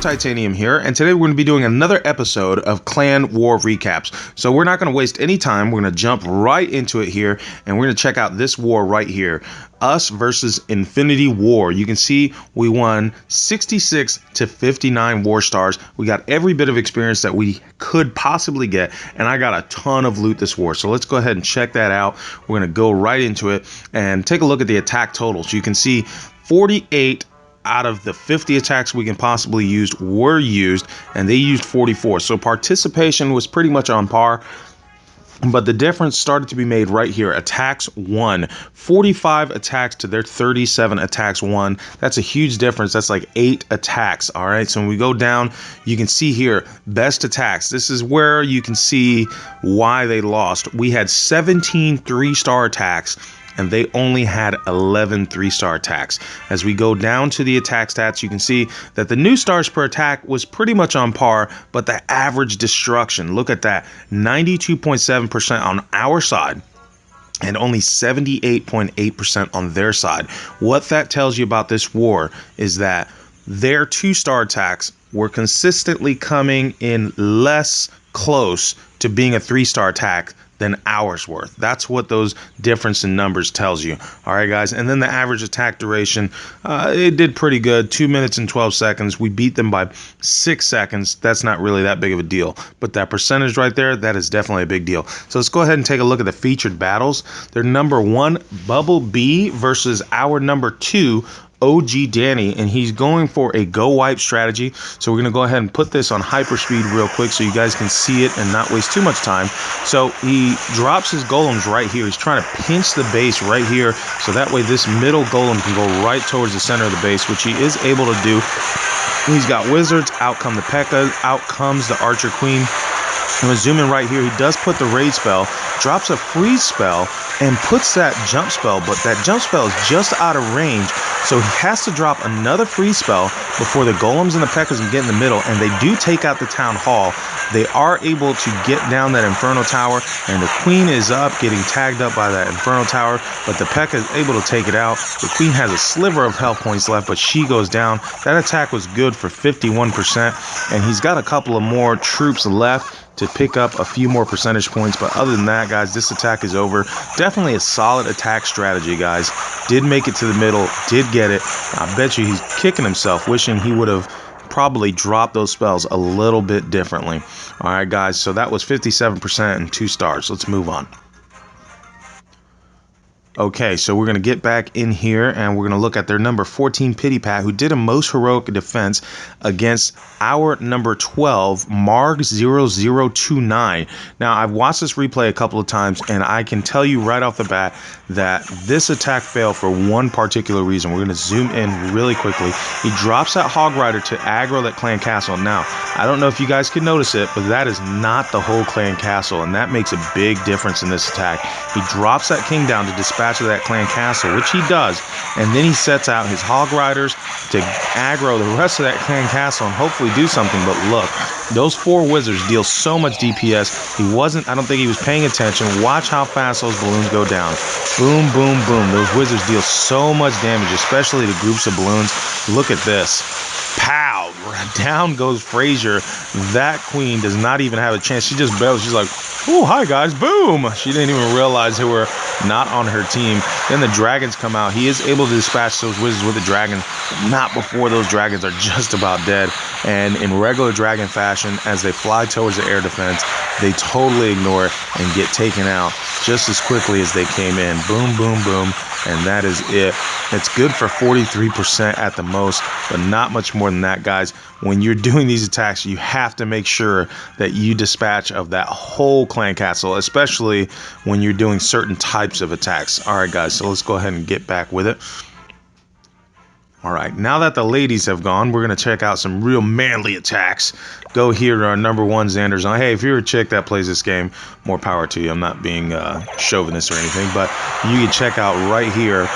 BoomTitanium here, and today we're going to be doing another episode of Clan War Recaps. So we're not going to waste any time, we're going to jump right into it here, and we're going to check out this war right here. Us versus Infinity War. You can see we won 66 to 59 war stars. We got every bit of experience that we could possibly get, and I got a ton of loot this war. So let's go ahead and check that out. We're going to go right into it and take a look at the attack totals. You can see 48 out of the 50 attacks we can possibly use were used, and they used 44. So participation was pretty much on par. But the difference started to be made right here. Attacks won. 45 attacks to their 37 attacks won. That's a huge difference. That's like 8 attacks. All right. So when we go down, you can see here, best attacks. This is where you can see why they lost. We had 17 3-star attacks, and they only had 11 3-star attacks. As we go down to the attack stats, you can see that the new stars per attack was pretty much on par, but the average destruction, look at that, 92.7% on our side and only 78.8% on their side. What that tells you about this war is that their 2-star attacks were consistently coming in less close to being a 3-star attack than ours worth. That's what those difference in numbers tells you. All right, guys. And then the average attack duration, it did pretty good. 2 minutes and 12 seconds. We beat them by 6 seconds. That's not really that big of a deal. But that percentage right there, that is definitely a big deal. So let's go ahead and take a look at the featured battles. Their number 1, Bubblebee versus our number 2, OG Danny, and he's going for a go wipe strategy. So we're going to go ahead and put this on hyperspeed real quick so you guys can see it and not waste too much time. So he drops his golems right here. He's trying to pinch the base right here, so that way this middle golem can go right towards the center of the base, which he is able to do. He's got wizards, out come the P.E.K.K.A, out comes the Archer Queen. I'm going to zoom in right here. He does put the raid spell, drops a freeze spell, and puts that jump spell, but that jump spell is just out of range, so he has to drop another freeze spell before the golems and the P.E.K.K.As can get in the middle, and they do take out the town hall. They are able to get down that Inferno Tower, and the Queen is up, getting tagged up by that Inferno Tower, but the P.E.K.K.A is able to take it out. The Queen has a sliver of health points left, but she goes down. That attack was good for 51%, and he's got a couple of more troops left to pick up a few more percentage points. But other than that, guys, this attack is over. Definitely a solid attack strategy, guys. Did make it to the middle, did get it. I bet you he's kicking himself, wishing he would have probably dropped those spells a little bit differently. All right, guys, so that was 57% and 2 stars. Let's move on. Okay, so we're going to get back in here and we're going to look at their number 14 Pittypat, who did a most heroic defense against our number 12 Marg0029. Now, I've watched this replay a couple of times, and I can tell you right off the bat that this attack failed for one particular reason. We're going to zoom in really quickly. He drops that Hogg Rider to aggro that clan castle. Now, I don't know if you guys can notice it, but that is not the whole clan castle, and that makes a big difference in this attack. He drops that king down to dispatch of that clan castle, which he does, and then he sets out his Hogg Riders to aggro the rest of that clan castle and hopefully do something. But look, those 4 wizards deal so much DPS. I don't think he was paying attention. Watch how fast those balloons go down. Boom, boom, boom. Those wizards deal so much damage, especially the groups of balloons. Look at this. Pow! Down goes Frazier. That queen does not even have a chance. She just bails. She's like, oh, hi guys, boom! She didn't even realize they were not on her team. Then the dragons come out. He is able to dispatch those wizards with the dragon, not before those dragons are just about dead. And in regular dragon fashion, as they fly towards the air defense, they totally ignore it and get taken out just as quickly as they came in. Boom, boom, boom. And that is it. It's good for 43% at the most, but not much more than that, guys. When you're doing these attacks, you have to make sure that you dispatch of that whole clan castle, especially when you're doing certain types of attacks. All right, guys, so let's go ahead and get back with it. All right, now that the ladies have gone, we're going to check out some real manly attacks. Go here to our number 1 Xander zone. Hey, if you're a chick that plays this game, more power to you. I'm not being chauvinist or anything, but you can check out right here.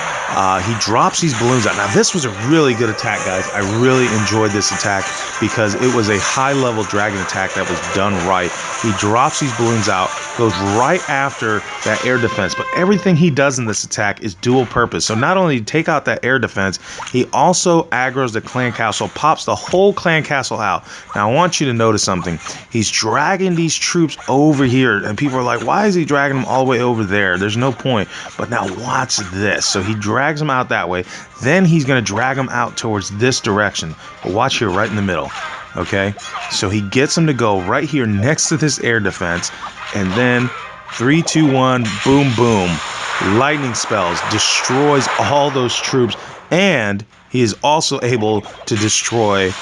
He drops these balloons out. Now, this was a really good attack, guys. I really enjoyed this attack because it was a high-level dragon attack that was done right. He drops these balloons out, goes right after that air defense, but everything he does in this attack is dual purpose. So not only take out that air defense, he also aggroes the clan castle, pops the whole clan castle out. Now I want you to notice something. He's dragging these troops over here, and people are like, why is he dragging them all the way over there? There's no point. But now watch this. So he drags them out that way. Then he's going to drag them out towards this direction. But watch here, right in the middle. Okay, so he gets them to go right here next to this air defense, and then 3, 2, 1, boom, boom. Lightning spells, destroys all those troops, and he is also able to destroy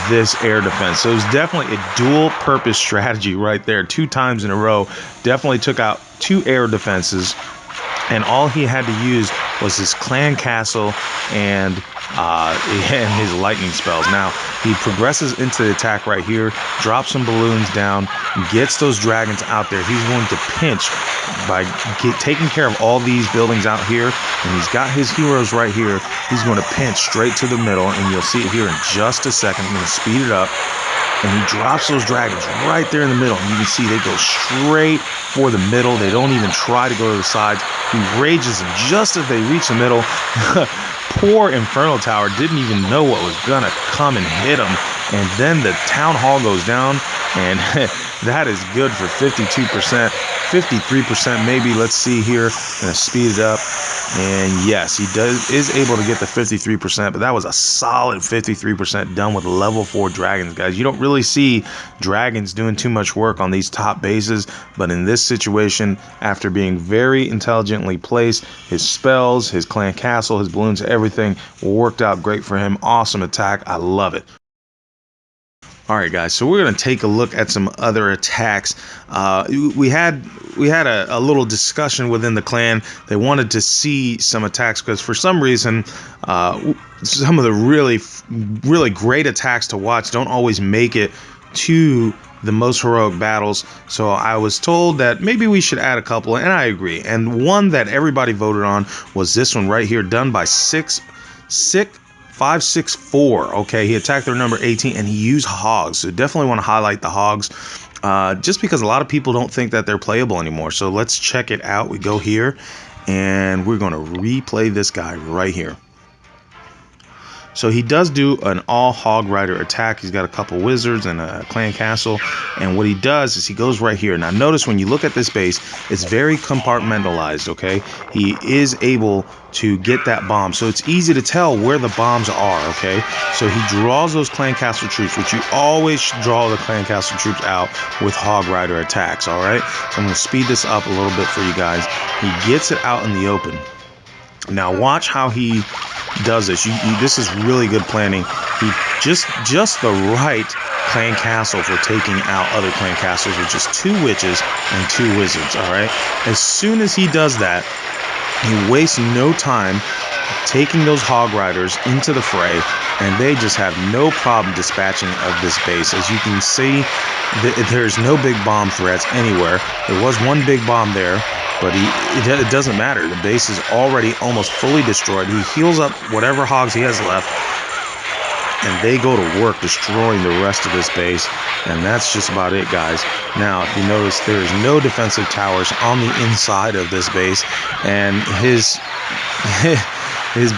this air defense. So it was definitely a dual purpose strategy right there. 2 times in a row. Definitely took out 2 air defenses, and all he had to use was his clan castle and his lightning spells. Now he progresses into the attack right here, drops some balloons down, gets those dragons out there. He's going to pinch by taking care of all these buildings out here, and he's got his heroes right here. He's going to pinch straight to the middle, and you'll see it here in just a second. I'm going to speed it up, and he drops those dragons right there in the middle, and you can see they go straight for the middle. They don't even try to go to the sides. He rages them just as they reach the middle. Poor Inferno Tower didn't even know what was gonna come and hit him, and then the Town Hall goes down, and that is good for 52%, 53% maybe. Let's see here. Gonna speed it up, and yes, he is able to get the 53%, but that was a solid 53% done with level 4 dragons, guys. You don't really see dragons doing too much work on these top bases, but in this situation, after being very intelligently placed, his spells, his clan castle, his balloons, everything worked out great for him. Awesome attack. I love it. All right, guys, so we're going to take a look at some other attacks. We had a little discussion within the clan. They wanted to see some attacks because for some reason, some of the really great attacks to watch don't always make it to the most heroic battles. So I was told that maybe we should add a couple, and I agree. And one that everybody voted on was this one right here, done by 564. Okay, he attacked their number 18, and he used Hoggs. So definitely want to highlight the Hoggs, just because a lot of people don't think that they're playable anymore. So let's check it out. We go here, and we're going to replay this guy right here. So he does do an all Hog Rider attack. He's got a couple wizards and a clan castle. And what he does is he goes right here. Now notice when you look at this base, it's very compartmentalized, okay? He is able to get that bomb. So it's easy to tell where the bombs are, okay? So he draws those clan castle troops, which you always should draw the clan castle troops out with Hog Rider attacks, all right? So I'm going to speed this up a little bit for you guys. He gets it out in the open. Now watch how he does this. This is really good planning. He just the right clan castle for taking out other clan castles with just 2 witches and 2 wizards. All right. As soon as he does that, he wastes no time taking those Hog Riders into the fray, and they just have no problem dispatching of this base. As you can see, there's no big bomb threats anywhere. There was one big bomb there, but it doesn't matter. The base is already almost fully destroyed. He heals up whatever hogs he has left, and they go to work destroying the rest of this base. And that's just about it, guys. Now, if you notice, there is no defensive towers on the inside of this base, and his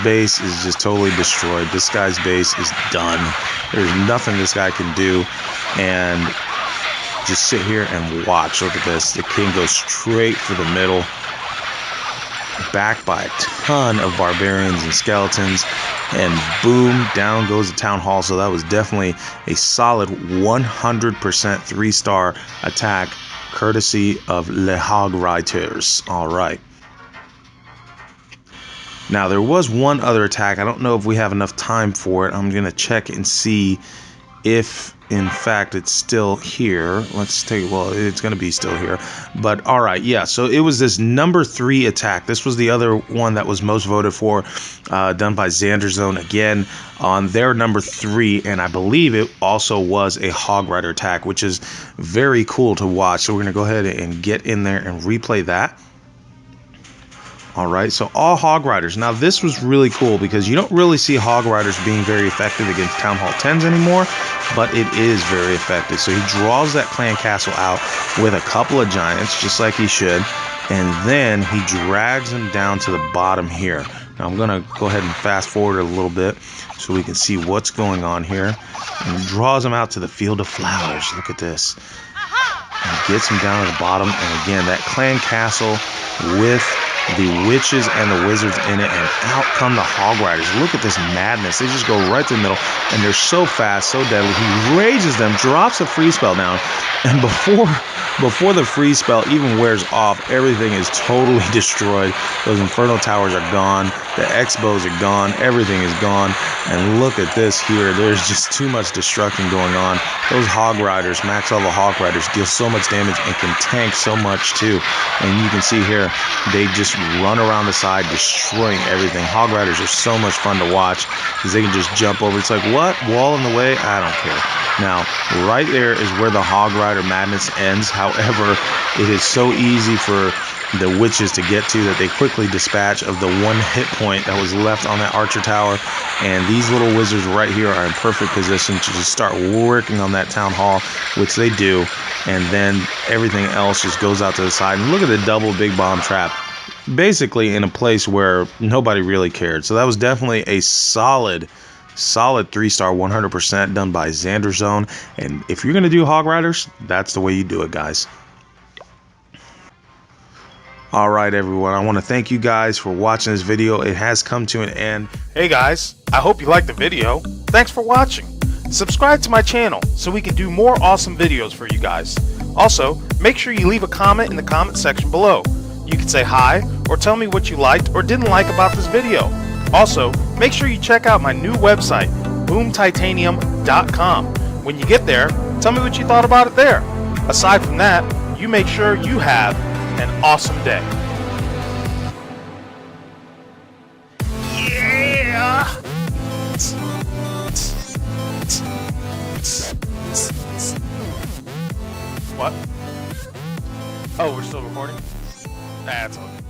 base is just totally destroyed. This guy's base is done. There's nothing this guy can do, and just sit here and watch. Look at this. The king goes straight for the middle, backed by a ton of barbarians and skeletons, and boom, down goes the town hall. So that was definitely a solid 100% 3-star attack, courtesy of Le Hog Riders. All right. Now there was one other attack. I don't know if we have enough time for it. I'm gonna check and see if in fact it's still here. Let's take, well, it's going to be still here, but all right, yeah. So it was this number 3 attack. This was the other one that was most voted for, done by Xander Zone again on their number 3, and I believe it also was a Hog Rider attack, which is very cool to watch. So we're going to go ahead and get in there and replay that. All right, so all Hog Riders. Now this was really cool because you don't really see Hog Riders being very effective against Town Hall 10s anymore, but it is very effective. So he draws that clan castle out with a couple of giants, just like he should, and then he drags them down to the bottom here. Now I'm gonna go ahead and fast forward a little bit so we can see what's going on here. And he draws him out to the field of flowers. Look at this. And gets him down to the bottom. And again, that clan castle with the witches and the wizards in it, and out come the Hogg Riders. Look at this madness. They just go right to the middle, and they're so fast, so deadly. He rages them, drops a free spell down, and before the free spell even wears off, everything is totally destroyed. Those Inferno Towers are gone. The X-bows are gone. Everything is gone. And look at this here. There's just too much destruction going on. Those Hogg Riders, max level Hogg Riders, deal so much damage and can tank so much too. And you can see here, they just run around the side, destroying everything. Hogg Riders are so much fun to watch because they can just jump over. It's like, what? Wall in the way? I don't care. Now, right there is where the Hogg Rider madness ends. However, it is so easy for the witches to get to that they quickly dispatch of the one hit point that was left on that archer tower, and these little wizards right here are in perfect position to just start working on that town hall, which they do, and then everything else just goes out to the side. And look at the double big bomb trap, basically in a place where nobody really cared. So that was definitely a solid 3-star 100% done by Xander Zone. And if you're gonna do Hogg Riders, that's the way you do it, guys. All right, everyone, I want to thank you guys for watching this video. It has come to an end. Hey guys, I hope you liked the video. Thanks for watching. Subscribe to my channel so we can do more awesome videos for you guys. Also, make sure you leave a comment in the comment section below. You can say hi or tell me what you liked or didn't like about this video. Also, make sure you check out my new website, BoomTitanium.com. When you get there, tell me what you thought about it there. Aside from that, you make sure you have an awesome day. Yeah! What? Oh, we're still recording? That's okay.